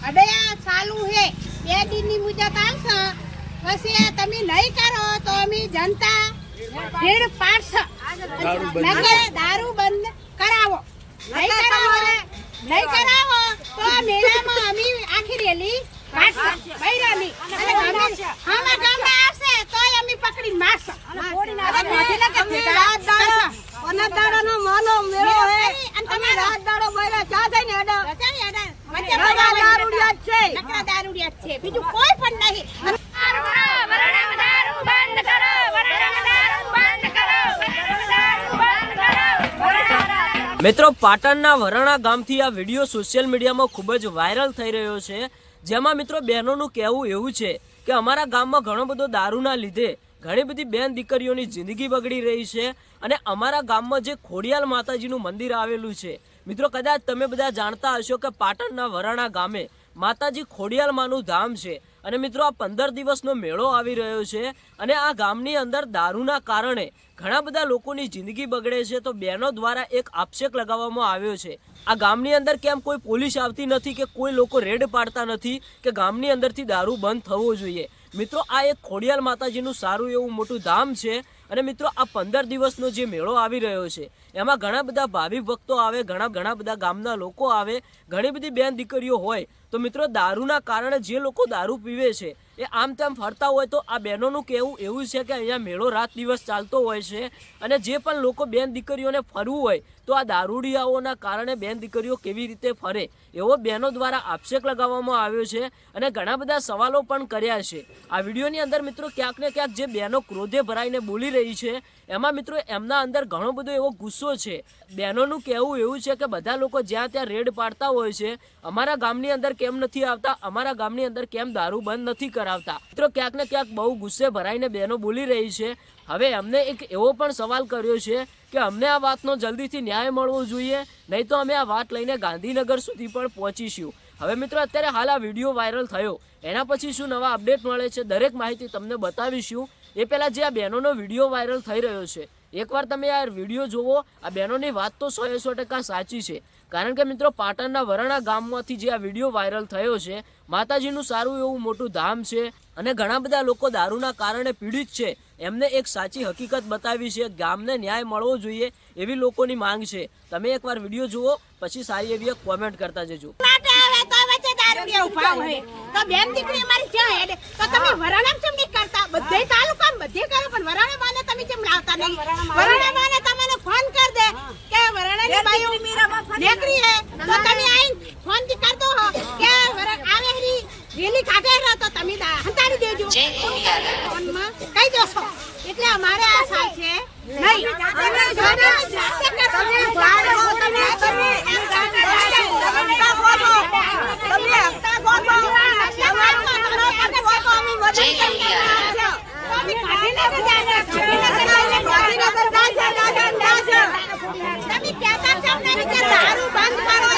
અડે આ ચાલુ હે 2 દિનની મુદત આવશે પછી તમે નહીં કરો તો અમે જનતા ભીડ પાડશે દારૂ બંધ કરાવો નહીં કરાવો તો મેળામાં અમે આખી રેલી કાઢશે બૈરાની અને ગામમાં આવશે તો અમે પકડીને મારશે દાડાનો માનો મેળો હે અને તમે રાત દાડો બૈરા ચા થઈને દારૂડિયા છે બીજું કોઈ પણ નહીં મિત્રો પાટણના વરાણા ગામથી આ વિડીયો સોશિયલ મીડિયામાં ખૂબ જ વાયરલ થઈ રહ્યો છે, જેમાં મિત્રો બહેનોનું કહેવું એવું છે કે અમારા ગામમાં ઘણો બધો દારૂના લીધે ઘણી બધી બેન દીકરીઓની જિંદગી બગડી રહી છે અને અમારા ગામમાં જે ખોડિયાલ માતાજીનું મંદિર આવેલું છે, મિત્રો કદાચ તમે બધા જાણતા હશો કે પાટણના વરાણા ગામે માતાજી ખોડિયાલ માનું ધામ છે અને મિત્રો આ 15 દિવસનો મેળો આવી રહ્યો છે અને આ ગામની અંદર દારૂના કારણે ઘણા બધા લોકોની જિંદગી બગડે છે। તો બહેનો દ્વારા એક આક્ષેપ લગાવવામાં આવ્યો છે, આ ગામની અંદર કેમ કોઈ પોલીસ આવતી નથી કે કોઈ લોકો રેડ પાડતા નથી કે ગામની અંદરથી દારૂ બંધ થવો જોઈએ। મિત્રો આ એક ખોડિયાલ માતાજીનું સારું એવું મોટું ધામ છે અને મિત્રો આ 15 દિવસનો જે મેળો આવી રહ્યો છે એમાં ઘણા બધા ભાવિક ભક્તો આવે, ઘણા બધા ગામના લોકો આવે, ઘણી બધી બેન દીકરીઓ હોય। તો મિત્રો દારૂના કારણે જે લોકો દારૂ પીવે છે એ આમ તેમ ફરતા હોય તો આ બહેનોનું કહેવું એવું છે કે અહીંયા મેળો રાત દિવસ ચાલતો હોય છે અને જે પણ લોકો બેન દીકરીઓને ફરવું હોય તો આ દારૂડિયાઓના કારણે બેન દીકરીઓ કેવી રીતે ફરે એવો બહેનો દ્વારા આક્ષેપ લગાવવામાં આવ્યો છે અને ઘણા બધા સવાલો પણ કર્યા છે। આ વિડીયોની અંદર મિત્રો ક્યાંક ને ક્યાંક જે બહેનો ક્રોધે ભરાઈને બોલી રહી છે એમાં મિત્રો એમના અંદર ઘણો બધો એવો ગુસ્સો છે। બહેનોનું કહેવું એવું છે કે બધા લોકો જ્યાં ત્યાં રેડ પાડતા હોય છે, અમારા ગામની અંદર કેમ નથી આવતા, અમારા ગામની અંદર કેમ દારૂ બંધ નથી કરાવતા। મિત્રો ક્યાંક ને ક્યાંક બહુ ગુસ્સે ભરાઈને બહેનો બોલી રહી છે। હવે એમને એક એવો પણ સવાલ કર્યો છે કે અમને આ વાતનો જલ્દીથી ન્યાય મળવો જોઈએ, નહીં તો અમે આ વાત લઈને ગાંધીનગર સુધી પણ પહોંચીશું। હવે મિત્રો અત્યારે હાલ આ વિડીયો વાયરલ થયો એના પછી શું નવા અપડેટ મળે છે દરેક માહિતી તમને બતાવીશું। એ પહેલાં જે આ બહેનોનો વિડીયો વાયરલ થઈ રહ્યો છે એકવાર તમે આ વિડીયો જુઓ, આ બહેનોની વાત તો 100% સાચી છે, કારણ કે મિત્રો પાટણના વરાણા ગામમાંથી જે આ વિડીયો વાયરલ થયો છે માતાજીનું સારું એવું મોટું ધામ છે અને ઘણા બધા લોકો દારૂના કારણે પીડિત છે, એમને એક સાચી હકીકત બતાવી છે, ગામને ન્યાય મળવો જોઈએ એવી લોકોની માંગ છે। તમે એકવાર વિડીયો જુઓ પછી સારી એવી કોમેન્ટ કરતા જજો। તો બેન દીકરી અમારી ક્યાં હેડે તો તમે વરાણા કેમ નહીં કરતા? બધે તાલુકા બધે કરો પણ વરાણા માને તમે કેમ લાવતા નહીં? વરાણા માને તમને ફોન કર દે કે વરાણાની બાઈઓ નેકરી હે તો તમે આઈ ફોન થી કર દો કે આવે હરી રેલી કાઢે રહો તો તમે હંતાડી દેજો ફોન માં કહી દો છો। એટલે અમારે આ સાલ છે નહીં દારૂ બંધ કરો